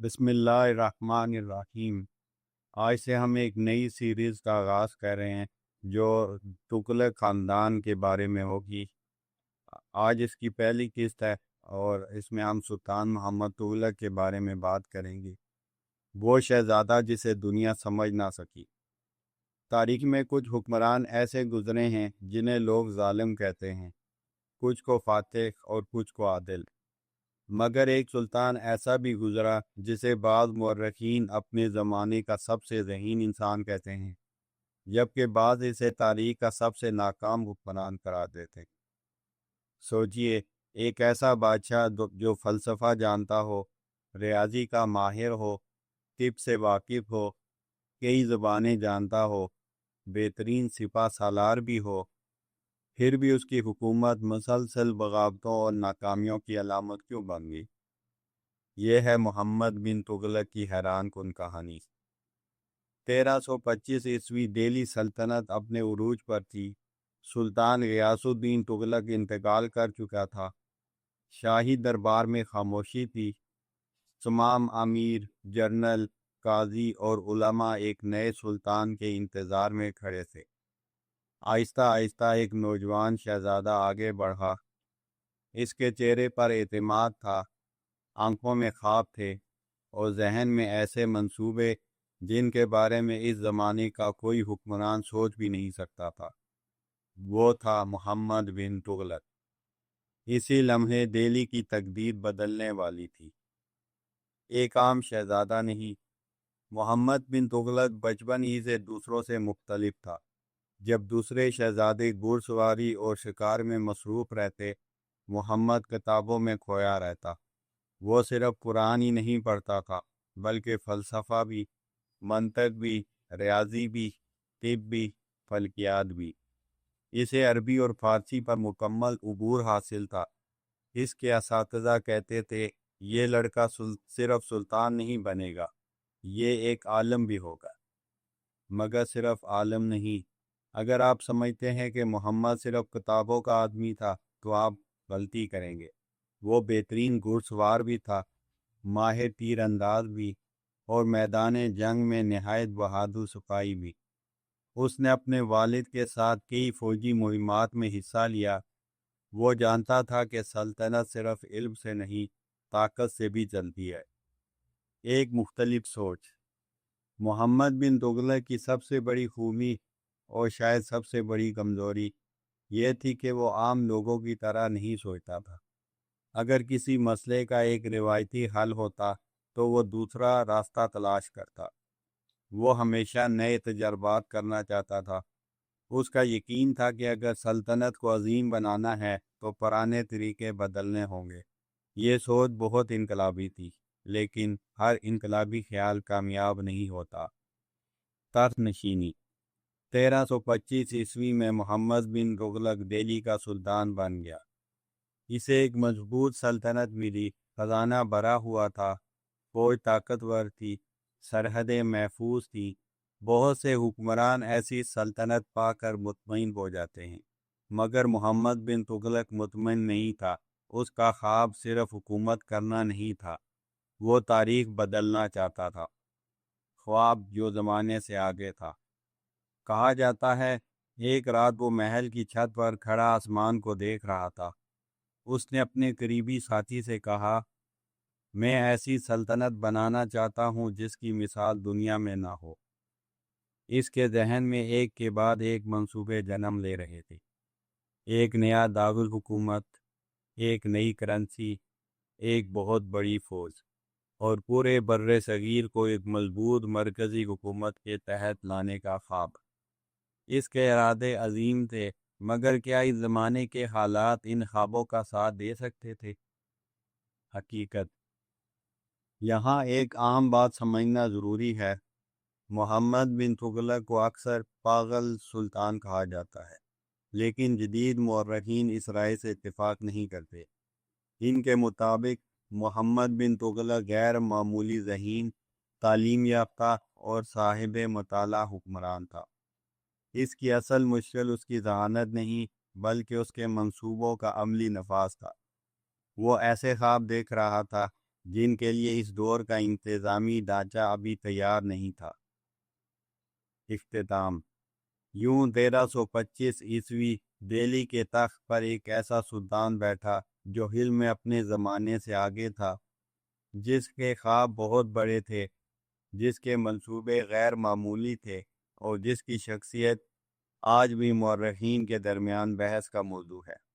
بسم اللہ الرحمن الرحیم۔ آج سے ہم ایک نئی سیریز کا آغاز کر رہے ہیں جو تغلق خاندان کے بارے میں ہوگی۔ آج اس کی پہلی قسط ہے اور اس میں ہم سلطان محمد تغلق کے بارے میں بات کریں گے، وہ شہزادہ جسے دنیا سمجھ نہ سکی۔ تاریخ میں کچھ حکمران ایسے گزرے ہیں جنہیں لوگ ظالم کہتے ہیں، کچھ کو فاتح اور کچھ کو عادل، مگر ایک سلطان ایسا بھی گزرا جسے بعض مورخین اپنے زمانے کا سب سے ذہین انسان کہتے ہیں، جبکہ بعض اسے تاریخ کا سب سے ناکام حکمران قرار دیتے ہیں۔ سوچئے، ایک ایسا بادشاہ جو فلسفہ جانتا ہو، ریاضی کا ماہر ہو، طب سے واقف ہو، کئی زبانیں جانتا ہو، بہترین سپہ سالار بھی ہو، پھر بھی اس کی حکومت مسلسل بغاوتوں اور ناکامیوں کی علامت کیوں بن گئی؟ یہ ہے محمد بن تغلق کی حیران کن کہانی۔ 1325 دہلی سلطنت اپنے عروج پر تھی۔ سلطان غیاث الدین تغلق انتقال کر چکا تھا۔ شاہی دربار میں خاموشی تھی۔ تمام امیر، جنرل، قاضی اور علماء ایک نئے سلطان کے انتظار میں کھڑے تھے۔ آہستہ آہستہ ایک نوجوان شہزادہ آگے بڑھا۔ اس کے چہرے پر اعتماد تھا، آنکھوں میں خواب تھے اور ذہن میں ایسے منصوبے جن کے بارے میں اس زمانے کا کوئی حکمران سوچ بھی نہیں سکتا تھا۔ وہ تھا محمد بن تغلق۔ اسی لمحے دہلی کی تقدیر بدلنے والی تھی۔ ایک عام شہزادہ نہیں، محمد بن تغلق بچپن ہی سے دوسروں سے مختلف تھا۔ جب دوسرے شہزادے گھڑ سواری اور شکار میں مصروف رہتے، محمد کتابوں میں کھویا رہتا۔ وہ صرف قرآن ہی نہیں پڑھتا تھا، بلکہ فلسفہ بھی، منطق بھی، ریاضی بھی، طب بھی، فلکیات بھی۔ اسے عربی اور فارسی پر مکمل عبور حاصل تھا۔ اس کے اساتذہ کہتے تھے، یہ لڑکا صرف سلطان نہیں بنے گا، یہ ایک عالم بھی ہوگا۔ مگر صرف عالم نہیں۔ اگر آپ سمجھتے ہیں کہ محمد صرف کتابوں کا آدمی تھا تو آپ غلطی کریں گے۔ وہ بہترین گھڑ سوار بھی تھا، ماہر تیر انداز بھی، اور میدان جنگ میں نہایت بہادر سپاہی بھی۔ اس نے اپنے والد کے ساتھ کئی فوجی مہمات میں حصہ لیا۔ وہ جانتا تھا کہ سلطنت صرف علم سے نہیں، طاقت سے بھی چلتی ہے۔ ایک مختلف سوچ۔ محمد بن تغلق کی سب سے بڑی خوبی اور شاید سب سے بڑی کمزوری یہ تھی کہ وہ عام لوگوں کی طرح نہیں سوچتا تھا۔ اگر کسی مسئلے کا ایک روایتی حل ہوتا تو وہ دوسرا راستہ تلاش کرتا۔ وہ ہمیشہ نئے تجربات کرنا چاہتا تھا۔ اس کا یقین تھا کہ اگر سلطنت کو عظیم بنانا ہے تو پرانے طریقے بدلنے ہوں گے۔ یہ سوچ بہت انقلابی تھی، لیکن ہر انقلابی خیال کامیاب نہیں ہوتا۔ تخت نشینی۔ 1325 میں محمد بن تغلق دہلی کا سلطان بن گیا۔ اسے ایک مضبوط سلطنت ملی، خزانہ بھرا ہوا تھا، فوج طاقتور تھی، سرحدیں محفوظ تھیں۔ بہت سے حکمران ایسی سلطنت پا کر مطمئن ہو جاتے ہیں، مگر محمد بن تغلق مطمئن نہیں تھا۔ اس کا خواب صرف حکومت کرنا نہیں تھا، وہ تاریخ بدلنا چاہتا تھا، خواب جو زمانے سے آگے تھا۔ کہا جاتا ہے، ایک رات وہ محل کی چھت پر کھڑا آسمان کو دیکھ رہا تھا۔ اس نے اپنے قریبی ساتھی سے کہا، میں ایسی سلطنت بنانا چاہتا ہوں جس کی مثال دنیا میں نہ ہو۔ اس کے ذہن میں ایک کے بعد ایک منصوبے جنم لے رہے تھے۔ ایک نیا دارالحکومت، ایک نئی کرنسی، ایک بہت بڑی فوج، اور پورے بر صغیر کو ایک مضبوط مرکزی حکومت کے تحت لانے کا خواب۔ اس کے ارادے عظیم تھے، مگر کیا اس زمانے کے حالات ان خوابوں کا ساتھ دے سکتے تھے؟ حقیقت۔ یہاں ایک عام بات سمجھنا ضروری ہے۔ محمد بن تغلق کو اکثر پاگل سلطان کہا جاتا ہے، لیکن جدید مورخین اس رائے سے اتفاق نہیں کرتے۔ ان کے مطابق محمد بن تغلق غیر معمولی ذہین، تعلیم یافتہ اور صاحب مطالعہ حکمران تھا۔ اس کی اصل مشکل اس کی ذہانت نہیں، بلکہ اس کے منصوبوں کا عملی نفاذ تھا۔ وہ ایسے خواب دیکھ رہا تھا جن کے لیے اس دور کا انتظامی ڈھانچہ ابھی تیار نہیں تھا۔ اختتام۔ یوں 1325 دہلی کے تخت پر ایک ایسا سلطان بیٹھا جو علم میں اپنے زمانے سے آگے تھا، جس کے خواب بہت بڑے تھے، جس کے منصوبے غیر معمولی تھے، اور جس کی شخصیت آج بھی مورخین کے درمیان بحث کا موضوع ہے۔